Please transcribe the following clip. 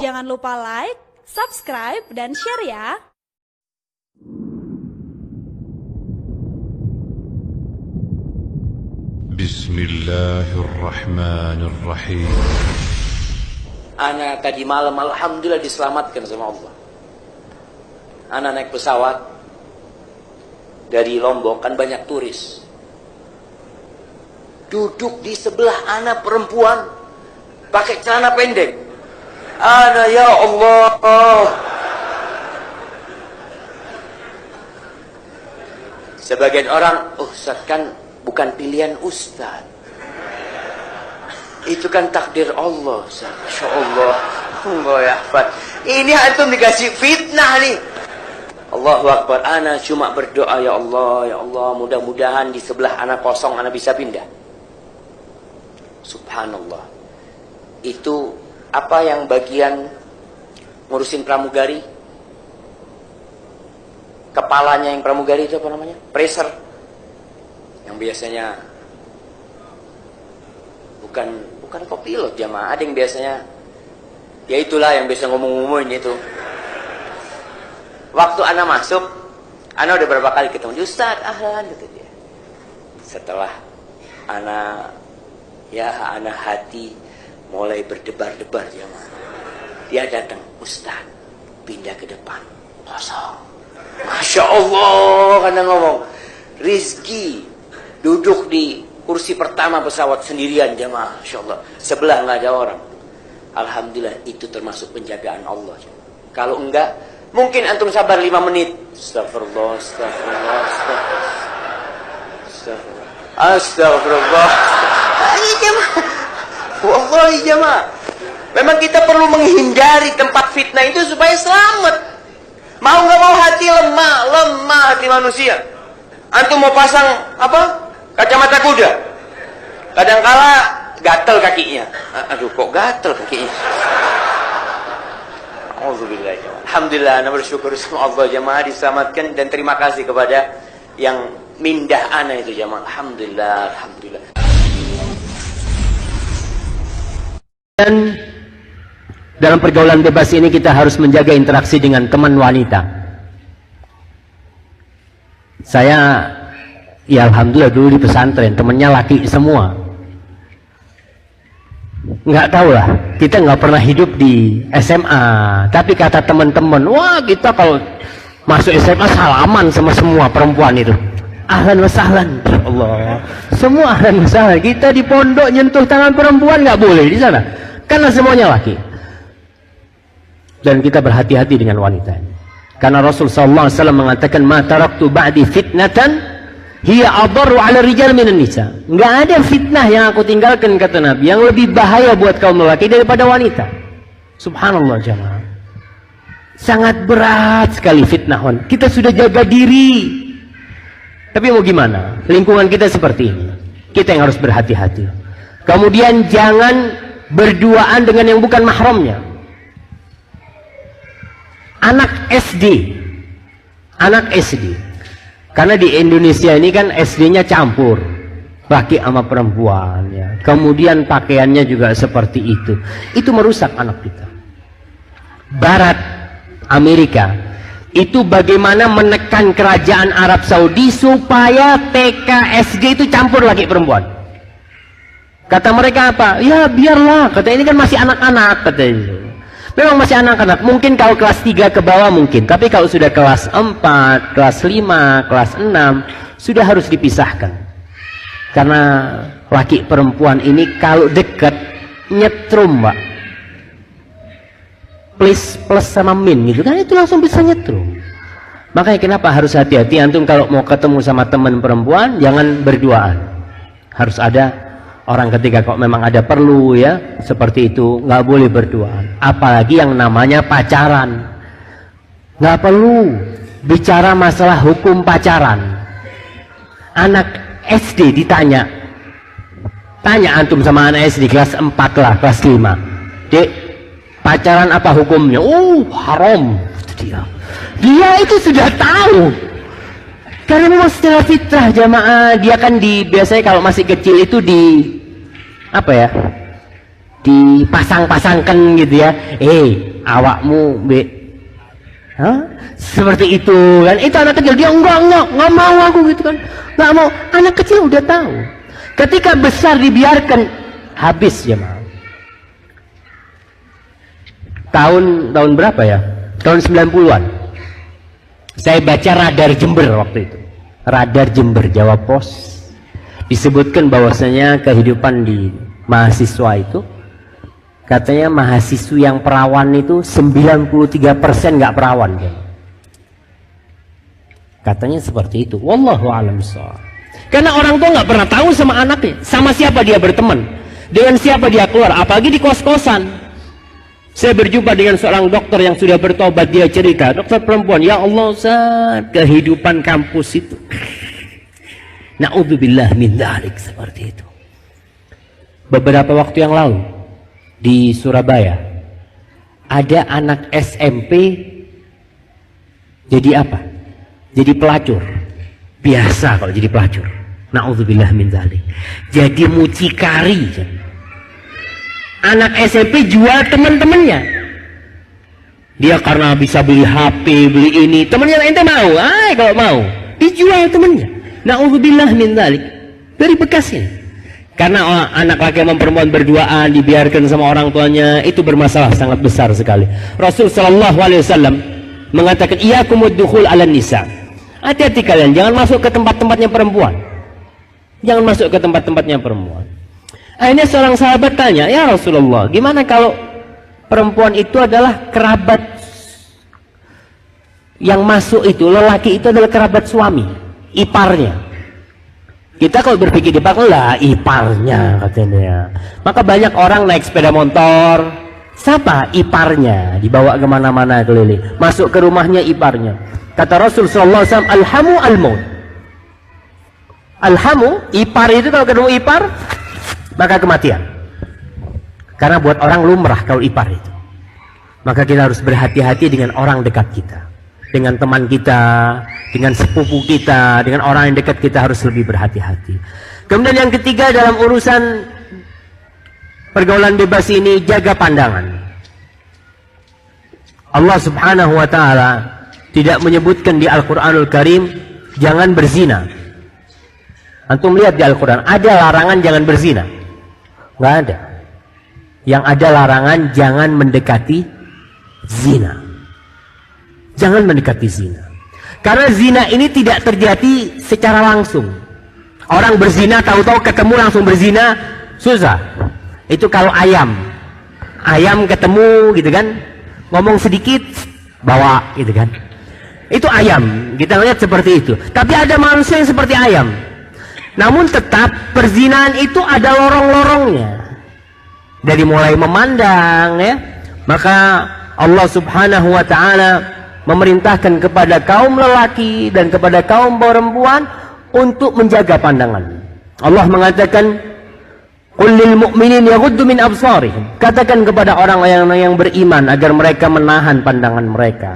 Jangan lupa like, subscribe, dan share ya. Bismillahirrahmanirrahim. Ana tadi malam alhamdulillah diselamatkan sama Allah. Ana naik pesawat dari Lombok, kan banyak turis. Duduk di sebelah ana perempuan pakai celana pendek. Ana ya Allah. Sebagian orang, Ustaz kan bukan pilihan Ustaz. Itu kan takdir Allah. Masya Allah. Allah ya Ahmad. Ini antum dikasih fitnah nih. Allahu Akbar. Ana cuma berdoa, ya Allah mudah-mudahan di sebelah ana kosong ana bisa pindah. Subhanallah. Itu apa yang bagian ngurusin pramugari? Kepalanya yang pramugari itu apa namanya? Preser. Yang biasanya bukan kopilot jamaah, ada yang biasanya ya itulah yang biasa ngomong-ngomongin itu. Waktu ana masuk, ana udah berapa kali ketemu Ustaz, ahlan gitu dia. Setelah ana hati mulai berdebar-debar jamaah, dia datang, Ustaz pindah ke depan, kosong. Masya Allah, karena ngomong rizki duduk di kursi pertama pesawat sendirian jamaah, Masya Allah, sebelah nggak ada orang. Alhamdulillah, itu termasuk penjagaan Allah. Kalau enggak, mungkin antum sabar 5 menit. Astagfirullah, astagfirullah, astagfirullah, astagfirullah. Ini jamaah, wallahi jamaah, memang kita perlu menghindari tempat fitnah itu supaya selamat. Mau nggak mau hati lemah hati manusia. Antum mau pasang apa? Kacamata kuda. Kadangkala gatel kakinya. Aduh, kok gatel kakinya? Alhamdulillah. Alhamdulillah, ana bersyukur sama Allah jamaah diselamatkan, dan terima kasih kepada yang mindah ana itu jamaah. Alhamdulillah, alhamdulillah. Dan dalam pergaulan bebas ini kita harus menjaga interaksi dengan teman wanita. Saya ya alhamdulillah dulu di pesantren temennya laki semua. Nggak tahu lah, kita nggak pernah hidup di SMA, tapi kata teman-teman, wah kita kalau masuk SMA salaman sama semua perempuan itu. Ahlan wa sahlan, Allah. Semua ahlan wa sahlan. Kita di pondok nyentuh tangan perempuan nggak boleh di sana, karena semuanya laki. Dan kita berhati-hati dengan wanita. Karena Rasul sallallahu alaihi wasallam mengatakan, "Ma taraktu ba'di fitnatan hiya adarru 'ala rijal minan nisa." Enggak ada fitnah yang aku tinggalkan, kata Nabi, yang lebih bahaya buat kaum lelaki daripada wanita. Subhanallah jamaah. Sangat berat sekali fitnah. Kita sudah jaga diri. Tapi mau gimana? Lingkungan kita seperti ini. Kita yang harus berhati-hati. Kemudian jangan berduaan dengan yang bukan mahramnya. Anak SD, karena di Indonesia ini kan SD-nya campur, laki sama perempuan, ya. Kemudian pakaiannya juga seperti itu merusak anak kita. Barat Amerika itu bagaimana menekan kerajaan Arab Saudi supaya TK SD itu campur laki perempuan. Kata mereka apa? Ya biarlah, kata ini kan masih anak-anak, katanya. Memang masih anak-anak, mungkin kalau kelas 3 ke bawah mungkin, tapi kalau sudah kelas 4, kelas 5, kelas 6 sudah harus dipisahkan. Karena laki perempuan ini kalau dekat nyetrum, Mbak. Plus sama min gitu kan, itu langsung bisa nyetrum. Makanya kenapa harus hati-hati antum kalau mau ketemu sama teman perempuan, jangan berduaan. Harus ada orang ketika kok memang ada perlu, ya seperti itu, nggak boleh berduaan. Apalagi yang namanya pacaran, nggak perlu bicara masalah hukum pacaran. Anak SD ditanya, tanya antum sama anak SD kelas 4 lah, kelas 5, Dek, pacaran apa hukumnya? Oh haram, dia itu sudah tahu. Karena memang secara fitrah jamaah, dia kan biasanya kalau masih kecil itu dipasang-pasangkan gitu ya. awakmu be. Hah? Seperti itu kan. Itu anak kecil, dia enggak mau aku gitu kan. Enggak mau. Anak kecil udah tahu. Ketika besar dibiarkan, habis ya mau. Tahun berapa ya? Tahun 90-an. Saya baca Radar Jember waktu itu. Radar Jember Jawa Pos. Disebutkan bahwasanya kehidupan di mahasiswa itu, katanya mahasiswa yang perawan itu 93% nggak perawan kan? Katanya seperti itu. Wallahu a'lam bishawab. Karena orang tua nggak pernah tahu sama anaknya, sama siapa dia berteman, dengan siapa dia keluar, apalagi di kos-kosan. Saya berjumpa dengan seorang dokter yang sudah bertobat. Dia cerita, dokter perempuan, ya Allah Ustaz, kehidupan kampus itu na'udzubillah min dzalik, seperti itu. Beberapa waktu yang lalu di Surabaya ada anak SMP jadi apa? Jadi pelacur. Biasa kalau jadi pelacur. Na'udzubillah min dzalik. Jadi mucikari. Anak SMP jual teman-temannya. Dia karena bisa beli HP, beli ini, temannya ente mau, kalau mau dijual temannya. Na'udzubillah min dzalik. Dari bekasnya. Karena anak laki sama perempuan berduaan dibiarkan sama orang tuanya, itu bermasalah sangat besar sekali. Rasul sallallahu alaihi wasallam mengatakan, iyyakumud dukhul 'alan nisa. Hati-hati kalian, jangan masuk ke tempat-tempatnya perempuan. Jangan masuk ke tempat-tempatnya perempuan. Akhirnya seorang sahabat tanya, ya Rasulullah, gimana kalau perempuan itu adalah kerabat yang masuk itu, lelaki itu adalah kerabat suami, iparnya. Kita kalau berpikir di belakang lah iparnya katanya. Maka banyak orang naik sepeda motor, siapa? Iparnya, dibawa kemana-mana keliling. Masuk ke rumahnya iparnya. Kata Rasul sallallahu alaihi wasallam, alhamu al-maut. Alhamu, ipar itu kalau ketemu ipar, maka kematian. Karena buat orang lumrah kalau ipar itu. Maka kita harus berhati-hati dengan orang dekat kita, dengan teman kita, dengan sepupu kita, dengan orang yang dekat kita harus lebih berhati-hati. Kemudian yang ketiga dalam urusan pergaulan bebas ini, jaga pandangan. Allah Subhanahu wa ta'ala tidak menyebutkan di Al-Quranul Karim jangan berzina. Antum lihat di Al-Quran ada larangan jangan berzina? Nggak ada. Yang ada larangan jangan mendekati zina. Jangan mendekati zina. Karena zina ini tidak terjadi secara langsung. Orang berzina tahu-tahu ketemu langsung berzina, susah. Itu kalau ayam ketemu gitu kan, ngomong sedikit bawa gitu kan. Itu ayam, kita lihat seperti itu. Tapi ada manusia yang seperti ayam. Namun tetap perzinahan itu ada lorong-lorongnya. Dari mulai memandang ya, maka Allah Subhanahu wa ta'ala memerintahkan kepada kaum lelaki dan kepada kaum perempuan untuk menjaga pandangan. Allah mengatakan, qul lil mu'minin yaghuddu min absarihim. Katakan kepada orang yang beriman agar mereka menahan pandangan mereka.